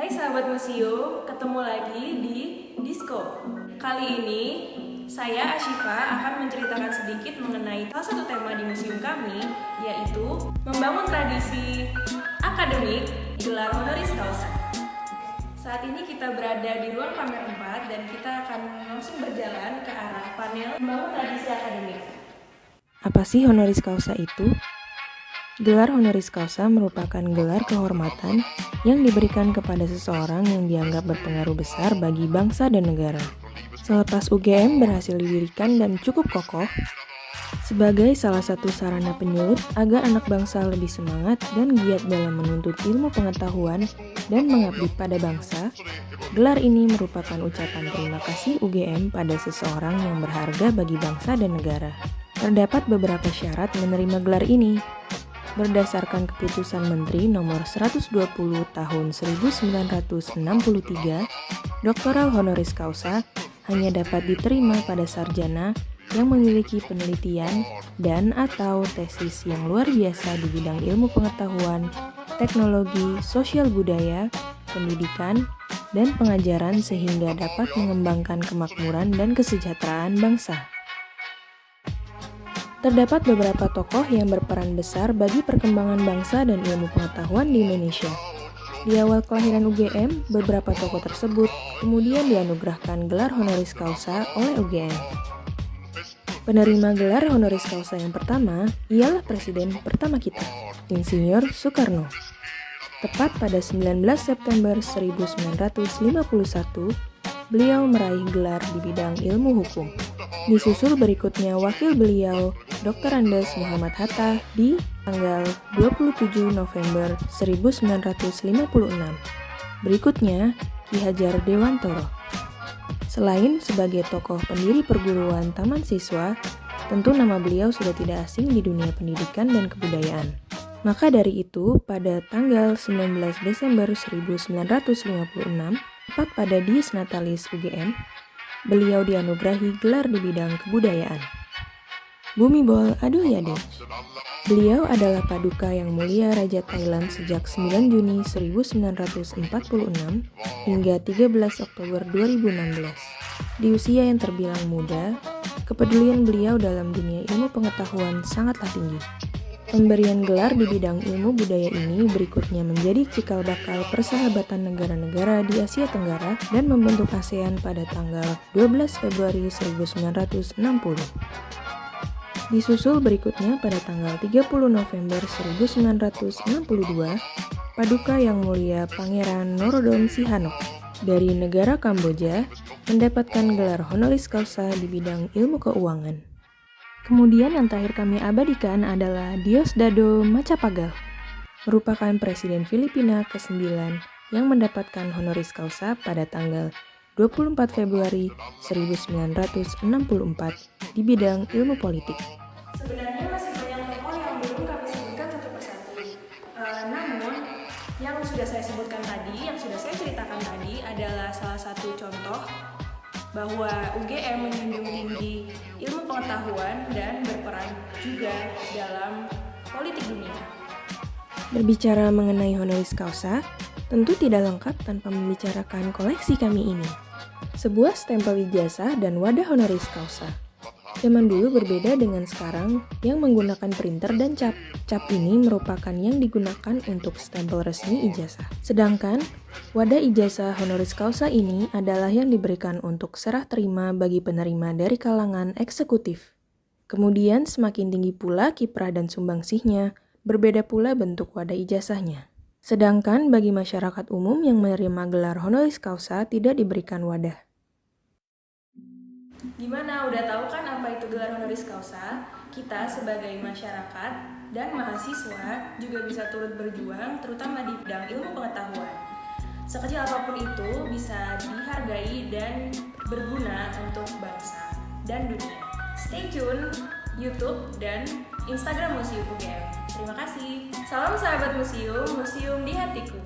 Hai sahabat museum, ketemu lagi di Disko. Kali ini saya Ashifa akan menceritakan sedikit mengenai salah satu tema di museum kami, yaitu membangun tradisi akademik gelar honoris causa. Saat ini kita berada di ruang pamer 4 dan kita akan langsung berjalan ke arah panel membangun tradisi akademik. Apa sih honoris causa itu? Gelar honoris causa merupakan gelar kehormatan yang diberikan kepada seseorang yang dianggap berpengaruh besar bagi bangsa dan negara. Selepas UGM berhasil didirikan dan cukup kokoh, sebagai salah satu sarana penyulut agar anak bangsa lebih semangat dan giat dalam menuntut ilmu pengetahuan dan mengabdi pada bangsa, gelar ini merupakan ucapan terima kasih UGM pada seseorang yang berharga bagi bangsa dan negara. Terdapat beberapa syarat menerima gelar ini. Berdasarkan keputusan Menteri Nomor 120 Tahun 1963, doktoral honoris causa hanya dapat diterima pada sarjana yang memiliki penelitian dan atau tesis yang luar biasa di bidang ilmu pengetahuan, teknologi, sosial budaya, pendidikan, dan pengajaran sehingga dapat mengembangkan kemakmuran dan kesejahteraan bangsa. Terdapat beberapa tokoh yang berperan besar bagi perkembangan bangsa dan ilmu pengetahuan di Indonesia. Di awal kelahiran UGM, beberapa tokoh tersebut kemudian dianugerahkan gelar honoris causa oleh UGM. Penerima gelar honoris causa yang pertama ialah Presiden pertama kita, Insinyur Soekarno. Tepat pada 19 September 1951, beliau meraih gelar di bidang ilmu hukum. Disusul berikutnya wakil beliau, Dr. Andes Muhammad Hatta di tanggal 27 November 1956. Berikutnya, Ki Hajar Dewantoro. Selain sebagai tokoh pendiri perguruan Taman Siswa, tentu nama beliau sudah tidak asing di dunia pendidikan dan kebudayaan. Maka dari itu, pada tanggal 19 Desember 1956, tepat pada Dies Natalis UGM, beliau dianugerahi gelar di bidang kebudayaan. Bhumibol Adulyadej. Beliau adalah Paduka Yang Mulia Raja Thailand sejak 9 Juni 1946 hingga 13 Oktober 2016. Di usia yang terbilang muda, kepedulian beliau dalam dunia ilmu pengetahuan sangatlah tinggi. Pemberian gelar di bidang ilmu budaya ini berikutnya menjadi cikal bakal persahabatan negara-negara di Asia Tenggara dan membentuk ASEAN pada tanggal 12 Februari 1960. Disusul berikutnya pada tanggal 30 November 1962, Paduka Yang Mulia Pangeran Norodom Sihanouk dari negara Kamboja mendapatkan gelar honoris causa di bidang ilmu keuangan. Kemudian yang terakhir kami abadikan adalah Diosdado Macapagal, merupakan Presiden Filipina ke-9 yang mendapatkan honoris causa pada tanggal 24 Februari 1964 di bidang ilmu politik. Sebenarnya masih banyak tokoh yang belum kami sebutkan satu persatu. Namun, yang sudah saya sebutkan tadi, yang sudah saya ceritakan tadi adalah salah satu contoh bahwa UGM menjunjung tinggi ilmu pengetahuan dan berperan juga dalam politik dunia. Berbicara mengenai honoris causa, tentu tidak lengkap tanpa membicarakan koleksi kami ini. Sebuah stempel ijazah dan wadah honoris causa. Zaman dulu berbeda dengan sekarang yang menggunakan printer dan cap. Cap ini merupakan yang digunakan untuk stempel resmi ijazah. Sedangkan wadah ijazah honoris causa ini adalah yang diberikan untuk serah terima bagi penerima dari kalangan eksekutif. Kemudian semakin tinggi pula kiprah dan sumbangsihnya, berbeda pula bentuk wadah ijazahnya. Sedangkan bagi masyarakat umum yang menerima gelar honoris causa tidak diberikan wadah. Gimana, udah tahu kan apa itu gelar honoris causa? Kita sebagai masyarakat dan mahasiswa juga bisa turut berjuang, terutama di bidang ilmu pengetahuan. Sekecil apapun itu bisa dihargai dan berguna untuk bangsa dan dunia. Stay tune YouTube dan Instagram Museum UGM. Terima kasih. Salam sahabat museum, museum di hatiku.